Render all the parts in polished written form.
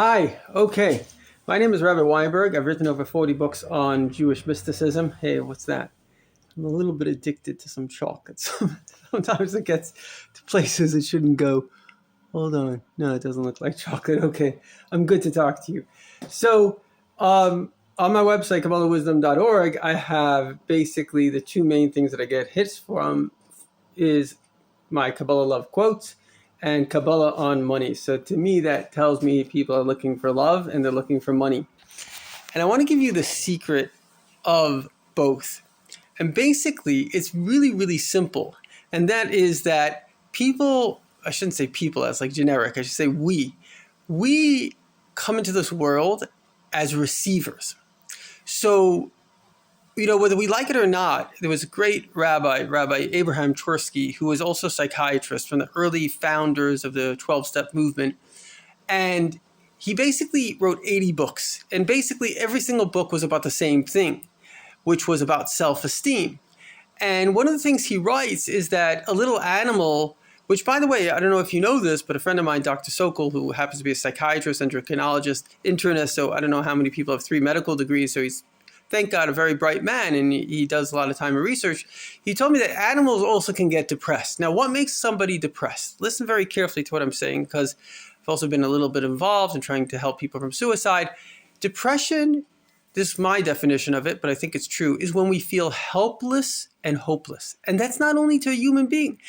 Hi, okay. My name is Rabbi Weinberg. I've written over 40 books on Jewish mysticism. Hey, what's that? I'm a little bit addicted to some chocolate. Sometimes it gets to places it shouldn't go. Hold on. No, it doesn't look like chocolate. Okay, I'm good to talk to you. So, on my website, KabbalahWisdom.org, I have basically the two main things that I get hits from is my Kabbalah love quotes and Kabbalah on money. So to me, that tells me people are looking for love and they're looking for money. And I want to give you the secret of both. And basically, it's really, really simple. And that is that people, I shouldn't say people as like generic, I should say we come into this world as receivers. So whether we like it or not, there was a great Rabbi Abraham Twersky, who was also a psychiatrist from the early founders of the 12-step movement. And he basically wrote 80 books. And basically every single book was about the same thing, which was about self-esteem. And one of the things he writes is that a little animal, which, by the way, I don't know if you know this, but a friend of mine, Dr. Sokol, who happens to be a psychiatrist, endocrinologist, internist, so I don't know how many people have 3 medical degrees, so he's, thank God, a very bright man, and he does a lot of time in research. He told me that animals also can get depressed. Now, what makes somebody depressed? Listen very carefully to what I'm saying, because I've also been a little bit involved in trying to help people from suicide. Depression, this is my definition of it, but I think it's true, is when we feel helpless and hopeless. And that's not only to a human being.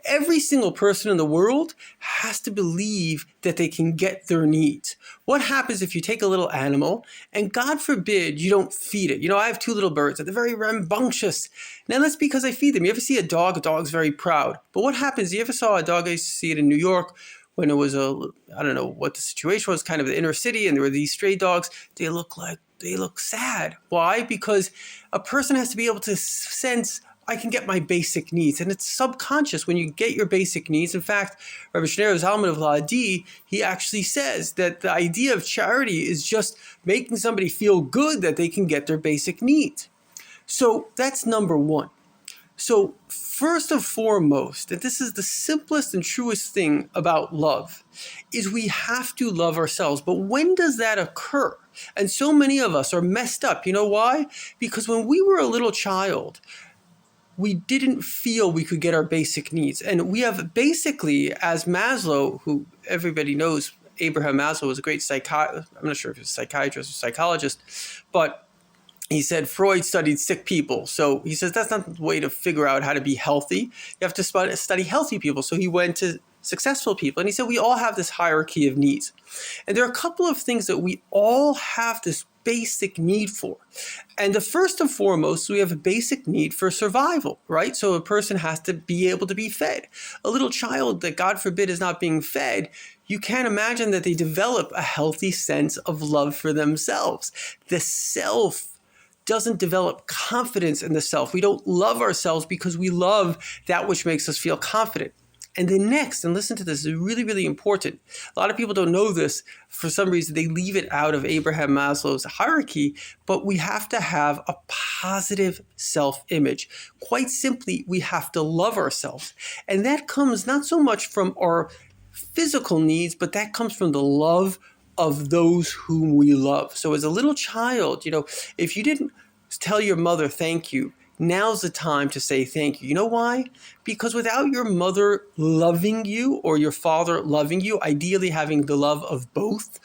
Every single person in the world has to believe that they can get their needs. What happens if you take a little animal and God forbid you don't feed it? I have 2 little birds and they're very rambunctious. Now that's because I feed them. You ever see a dog's very proud. But what happens, you ever saw a dog, I used to see it in New York, when it was I don't know what the situation was, kind of the inner city, and there were these stray dogs. They look sad. Why? Because a person has to be able to sense, I can get my basic needs. And it's subconscious when you get your basic needs. In fact, Rabbi Shneur Zalman of La'adi, he actually says that the idea of charity is just making somebody feel good that they can get their basic needs. So that's number one. So first and foremost, and this is the simplest and truest thing about love, is we have to love ourselves. But when does that occur? And so many of us are messed up. You know why? Because when we were a little child, we didn't feel we could get our basic needs. And we have basically, as Maslow, who everybody knows, Abraham Maslow was a great I'm not sure if he was a psychiatrist or psychologist, but he said Freud studied sick people. So he says that's not the way to figure out how to be healthy. You have to study healthy people. So he went to successful people. And he said we all have this hierarchy of needs. And there are a couple of things that we all have this basic need for. And the first and foremost, we have a basic need for survival, right? So a person has to be able to be fed. A little child that, God forbid, is not being fed, you can't imagine that they develop a healthy sense of love for themselves. The self doesn't develop confidence in the self. We don't love ourselves because we love that which makes us feel confident. And then next, and listen to this, is really, really important. A lot of people don't know this. For some reason, they leave it out of Abraham Maslow's hierarchy, but we have to have a positive self-image. Quite simply, we have to love ourselves. And that comes not so much from our physical needs, but that comes from the love of those whom we love. So as a little child, if you didn't tell your mother thank you, now's the time to say thank you. You know why? Because without your mother loving you or your father loving you, ideally having the love of both,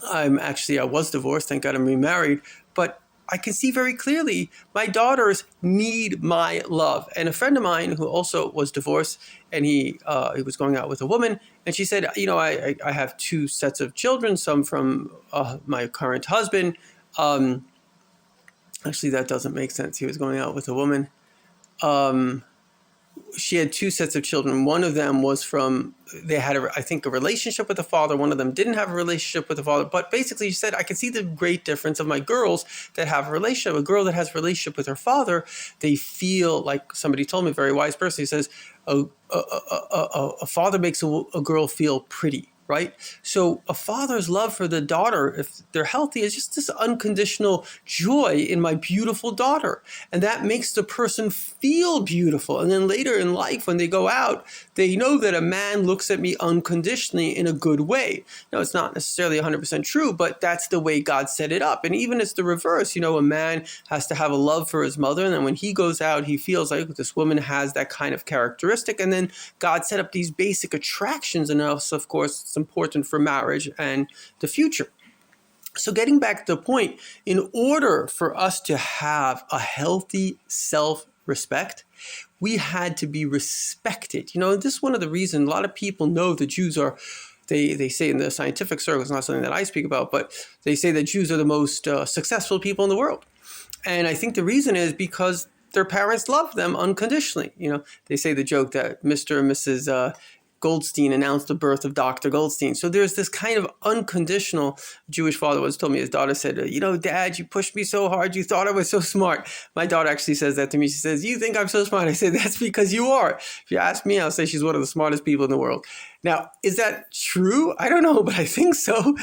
I was divorced, thank God I'm remarried, but I can see very clearly my daughters need my love. And a friend of mine who also was divorced, and he was going out with a woman, and she said, I have 2 sets of children, some from my current husband. Actually, that doesn't make sense. He was going out with a woman. She had 2 sets of children. One of them was they had, a relationship with the father. One of them didn't have a relationship with the father. But basically, she said, I can see the great difference of my girls that have a relationship. A girl that has a relationship with her father, they feel like, somebody told me, a very wise person, he says, a father makes a girl feel pretty. right? So a father's love for the daughter, if they're healthy, is just this unconditional joy in my beautiful daughter. And that makes the person feel beautiful. And then later in life, when they go out, they know that a man looks at me unconditionally in a good way. Now, it's not necessarily 100% true, but that's the way God set it up. And even it's the reverse. A man has to have a love for his mother. And then when he goes out, he feels like this woman has that kind of characteristic. And then God set up these basic attractions. And also, of course, it's important for marriage and the future. So getting back to the point, in order for us to have a healthy self-respect, we had to be respected. This is one of the reasons a lot of people know the Jews are, they say in the scientific circles, not something that I speak about, but they say that Jews are the most successful people in the world. And I think the reason is because their parents love them unconditionally. They say the joke that Mr. and Mrs. Goldstein announced the birth of Dr. Goldstein. So there's this kind of unconditional. Jewish father once told me, his daughter said, Dad, you pushed me so hard. You thought I was so smart. My daughter actually says that to me. She says, you think I'm so smart? I said, that's because you are. If you ask me, I'll say she's one of the smartest people in the world. Now, is that true? I don't know, but I think so.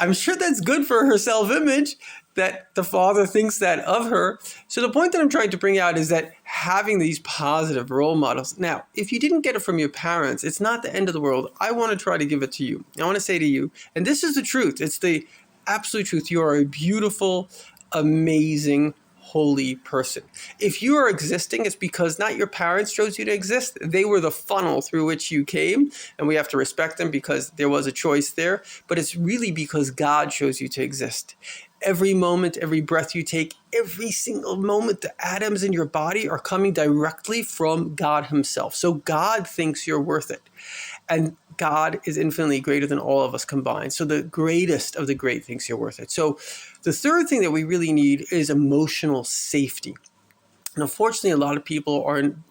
I'm sure that's good for her self-image, that the father thinks that of her. So the point that I'm trying to bring out is that having these positive role models. Now, if you didn't get it from your parents, it's not the end of the world. I want to try to give it to you. I want to say to you, and this is the truth. It's the absolute truth. You are a beautiful, amazing, holy person. If you are existing, it's because not your parents chose you to exist. They were the funnel through which you came, and we have to respect them because there was a choice there. But it's really because God chose you to exist. Every moment, every breath you take, every single moment, the atoms in your body are coming directly from God himself. So God thinks you're worth it. And God is infinitely greater than all of us combined. So the greatest of the great thinks you're worth it. So the third thing that we really need is emotional safety. And unfortunately, a lot of people are in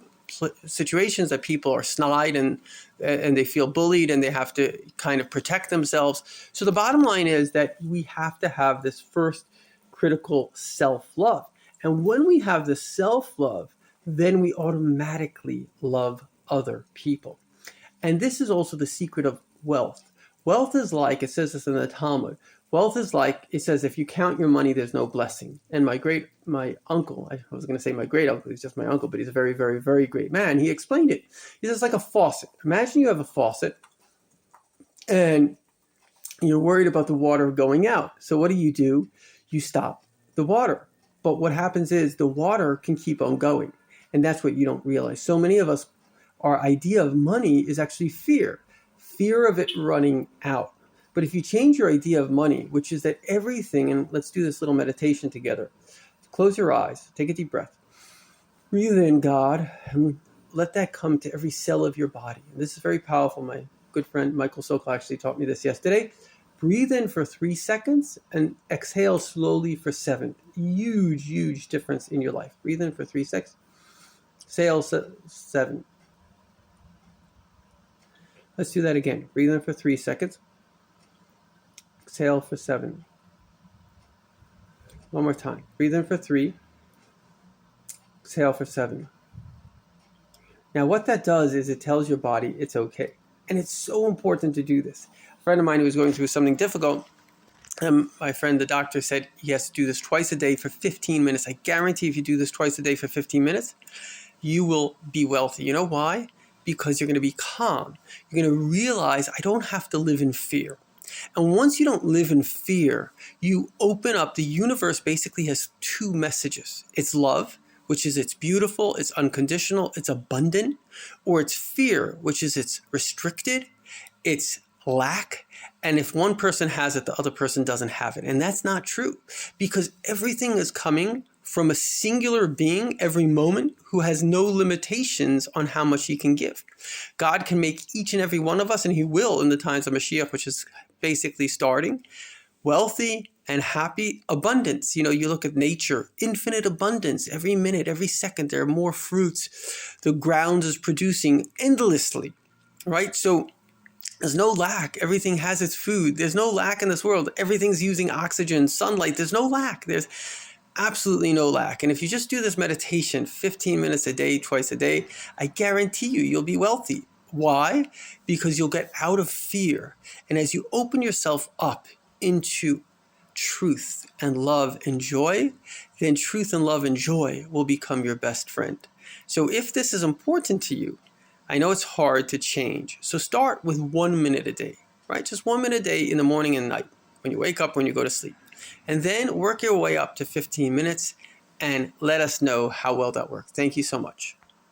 situations that people are snide and they feel bullied and they have to kind of protect themselves. So the bottom line is that we have to have this first critical self-love. And when we have the self-love, then we automatically love other people. And this is also the secret of wealth. Wealth is like, it says this in the Talmud, wealth is like, it says, if you count your money, there's no blessing. And my uncle, I was going to say my great uncle, he's just my uncle, but he's a very, very, very great man. He explained it. He says, like a faucet. Imagine you have a faucet and you're worried about the water going out. So what do? You stop the water. But what happens is the water can keep on going. And that's what you don't realize. So many of us, our idea of money is actually fear of it running out. But if you change your idea of money, which is that everything, and let's do this little meditation together. Close your eyes, take a deep breath. Breathe in, God, and let that come to every cell of your body. And this is very powerful. My good friend Michael Sokol actually taught me this yesterday. Breathe in for 3 seconds and exhale slowly for 7. Huge, huge difference in your life. Breathe in for 3 seconds. Exhale 7. Let's do that again. Breathe in for 3 seconds. Exhale for 7. One more time. Breathe in for 3. Exhale for 7. Now what that does is it tells your body it's okay. And it's so important to do this. A friend of mine who was going through something difficult, my friend, the doctor, said he has to do this twice a day for 15 minutes. I guarantee if you do this twice a day for 15 minutes, you will be wealthy. You know why? Because you're going to be calm. You're going to realize I don't have to live in fear. And once you don't live in fear, you open up. The universe basically has 2 messages. It's love, which is it's beautiful, it's unconditional, it's abundant, or it's fear, which is it's restricted, it's lack, and if one person has it, the other person doesn't have it. And that's not true, because everything is coming from a singular being every moment who has no limitations on how much he can give. God can make each and every one of us, and he will in the times of Mashiach, which is basically starting, wealthy and happy. Abundance. You look at nature, infinite abundance. Every minute, every second, there are more fruits. The ground is producing endlessly, right? So there's no lack. Everything has its food. There's no lack in this world. Everything's using oxygen, sunlight. There's no lack. There's absolutely no lack. And if you just do this meditation 15 minutes a day, twice a day, I guarantee you'll be wealthy. Why? Because you'll get out of fear. And as you open yourself up into truth and love and joy, then truth and love and joy will become your best friend. So if this is important to you, I know it's hard to change. So start with 1 minute a day, right? Just 1 minute a day in the morning and night, when you wake up, when you go to sleep. And then work your way up to 15 minutes and let us know how well that worked. Thank you so much.